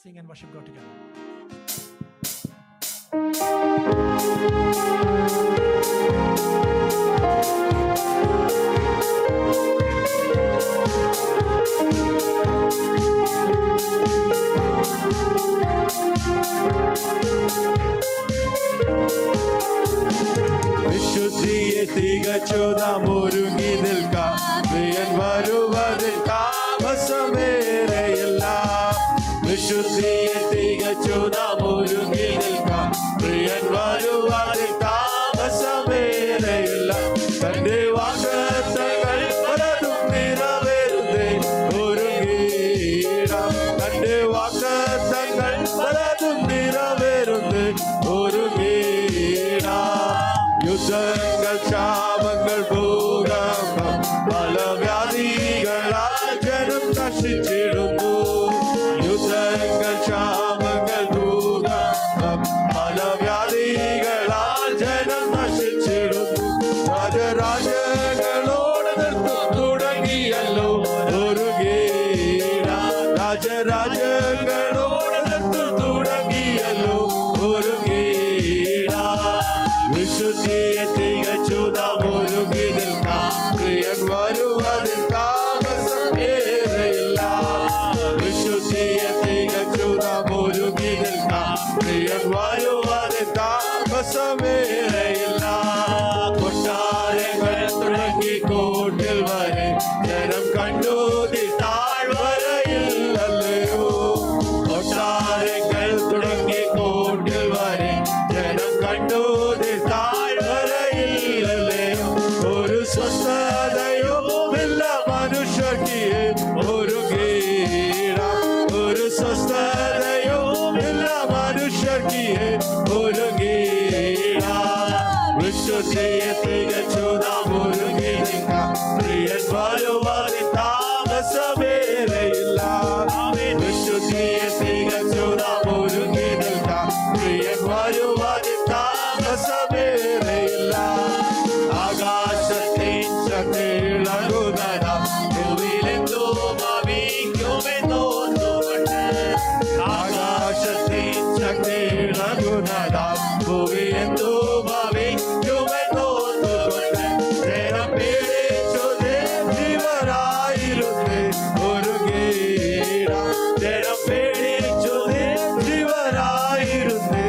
sing and worship God together. വിശുദ്ധിയെ തികച്ചു നാം ഒരുങ്ങി നിൽക്കാം. പ്രിയൻ വരുവതിൽ താമസമേറെയില്ല. വിശുദ്ധിയെ തികച്ചു നാം ഒരുങ്ങി നിൽക്കാം. പ്രിയൻ വരുവതിൽ താമസമേറെയില്ല. തന്റെ വാഗ്ദത്തങ്ങൾ പലതും നിറവേറുന്നേ ഒരുങ്ങിയിടാം. തന്റെ വാഗ്ദത്തങ്ങൾ പലതും നിറവേറുന്നേ ഒരുങ്ങിയിടാം. യുദ്ധങ്ങൾ ക്ഷാമങ്ങൾ ഭൂകമ്പം പല വ്യാധികളാൽ ജനം നശിച്ചിടുന്നു. യുദ്ധങ്ങൾ ക്ഷാമങ്ങൾ ഭൂകമ്പം പല വ്യാധികളാൽ ജനം നശിച്ചിടുന്നു. രാജരാജകളോട് നിർത്തും തുടങ്ങിയല്ലോ ഒരുങ്ങിയിടാം. രാജരാജകളോട് നിർത്തും തുടങ്ങിയല്ലോ ഒരുങ്ങിയിടാം. വിശുദ്ധിയെ തികച്ചു നാം ഒരുങ്ങി നിൽക്കാം. പ്രിയൻ വരുവതിൽ താമസമേറെയില്ല. വിശുദ്ധിയെ തികച്ചു നാം ഒരുങ്ങി നിൽക്കാം. പ്രിയൻ വരുവതിൽ താമസമേറെയില്ല. കൊട്ടാരങ്ങൾ തുടങ്ങി കോട്ടിൽ വരെ ജനം കണ്ടു താഴ്വരയില്ലല്ലയോ. കൊട്ടാരങ്ങൾ തുടങ്ങി കോട്ടിൽ വരെ ജനം കണ്ടു താഴ്വരയില്ലല്ലയോ. ഒരു സ്വസ്ഥതയുമില്ല മനുഷ്യർക്ക് ഒരുങ്ങിയിടാം. ഒരു സ്വസ്ഥതയുമില്ല മനുഷ്യർക്ക് ഒരുങ്ങിയിടാം. വിശുദ്ധിയെ തികച്ചു നാം ഒരുങ്ങി നിൽക്കാം. പ്രിയൻ വരുവതിൽ താമസമേറെയില്ല. വിശുദ്ധിയെ തികച്ചു നാം ഒരുങ്ങി നിൽക്കാം. പ്രിയൻ വരുവതിൽ താമസമേറെയില്ല. ആകാശത്തിൻ ശക്തിയിളകുന്നതാം ഭൂമിയിലെന്തോ ഭവിക്കുമെന്നോർത്തുകൊണ്ട്. ആകാശത്തിൻ ശക്തിയിളകുന്നതാം ഭൂമിയിലെന്തോ ഭവിക്കുമെന്നോർത്തുകൊണ്ട്. ജനം പേടിച്ചു ജീവരായിരുന്നേ ഒരുങ്ങിയിടാം. ജനം പേടിച്ചു ജീവരായിരുന്നേ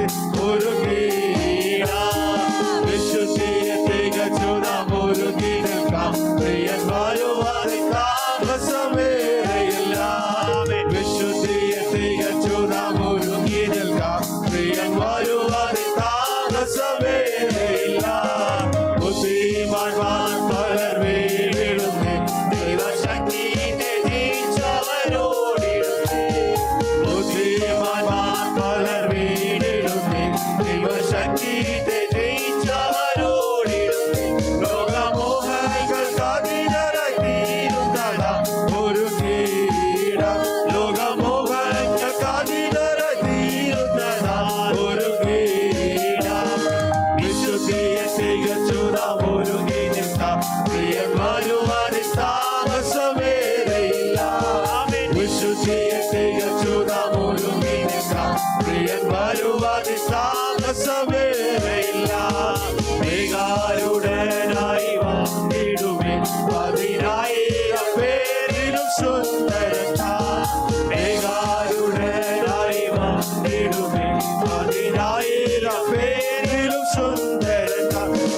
ഒരുങ്ങിയിടാം. വിശുദ്ധിയെ തികച്ചു നാം ഒരുങ്ങി നിൽക്കാം. പ്രിയൻ വരുവതിൽ താമസമേറെയില്ല. വിശുദ്ധിയെ തികച്ചു നാം ഒരുങ്ങി നിൽക്കാം. പ്രിയൻ വരുവതിൽ താമസമേറെയില്ല. ബുദ്ധിമാന്മാർ പലർ വീണിടുന്നേ ദൈവശക്തിയെ ജയിച്ചവരോടിടുന്നേ. ബുദ്ധിമാന്മാർ പലർ വീണിടുന്നേ ദൈവശക്തിയെ ജയിച്ചവരോടിടുന്നേ. ലോകമോഹങ്ങൾക്ക് അധീനരായി തീരുന്നതാ ഒരുങ്ങിയിടാം. ലോകമോഹങ്ങൾക്ക് അധീനരായി തീരുന്നതാ ഒരുങ്ങിയിടാം. വിശുദ്ധിയെ തികച്ചു നാം ഒരുങ്ങി നിൽക്കാം. പ്രിയൻ വരുവതിൽ താമസമേറെയില്ല. വിശുദ്ധിയെ തികച്ചു നാം ഒരുങ്ങി നിൽക്കാം. പ്രിയൻ വരുവതിൽ താമസമേറെയില്ല. മേഘാരൂഢനായി വന്നിടുമേ 10,000 പേരിലും സുന്ദരൻ. മേഘാരൂഢനായി വന്നിടുമേ 10,000 പേരിലും സുന്ദരൻ.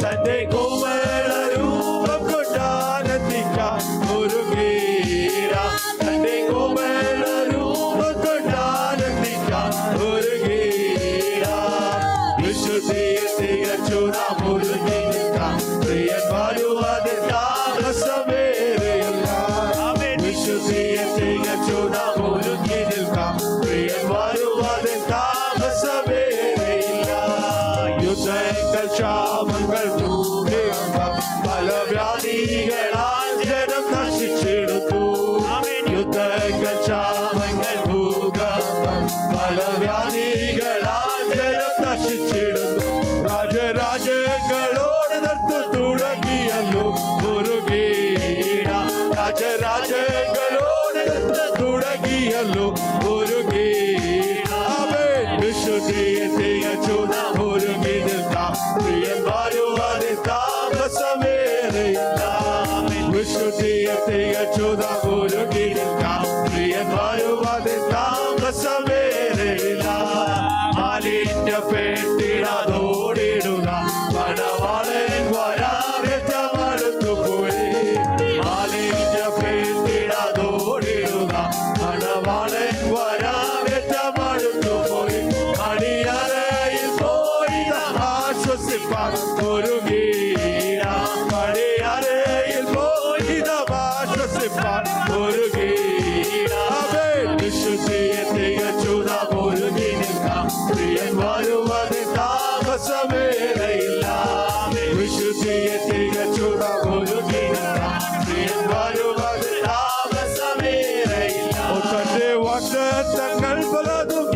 തന്റെ കോമളരൂപം കൊണ്ടാനന്ദിക്കാം ഒരുങ്ങിയിടാം. തന്റെ കോമളരൂപം കൊണ്ടാനന്ദിക്കാം ഒരുങ്ങിയിടാം. വിശുദ്ധിയെ തികച്ചു നാം ഒരുങ്ങി നിൽക്കാം. പ്രിയൻ വരുവതിൽ താമസമേറെയില്ല. വിശുദ്ധിയെ തികച്ചു നാം ഒരുങ്ങി നിൽക്കാം. പ്രിയൻ വരുവതിൽ താമസമേറെയില്ല. യുദ്ധങ്ങൾ ക്ഷാമങ്ങൾ ഭൂകമ്പം പല വ്യാധികളാൽ ജനം നശിച്ചിടുന്നു. യുദ്ധങ്ങൾ ക്ഷാമങ്ങൾ ഭൂകമ്പം പല വ്യാധികളാൽ ജനം നശിച്ചിടുന്നു. രാജരാജങ്ങളോട് നിർത്തും തുടങ്ങിയല്ലോ ഒരുങ്ങിയിടാം. രാജരാജങ്ങളോട് നിർത്തും തുടങ്ങിയല്ലോ ഒരുങ്ങി വരാവേറ്റമടുത്തു പോയി അടിയറയിൽ പോയി ആശ്വസിപ്പാൻ ഒരു ഗീത അടിയറയിൽ പോയി ആശ്വസിപ്പാൻ ഒരു ഗീത വിശുദ്ധിയെ തികച്ചുത ഒരു ഗീതം പ്രിയൻ വരുവത് താമസമേറയില്ല വിശുദ്ധിയെ തികച്ചുത ഒരു ഗീതം പ്രിയൻ വരുവത് താമസമേറയില്ല തന്റെ വാഗ്ദത്തങ്ങൾ പലതും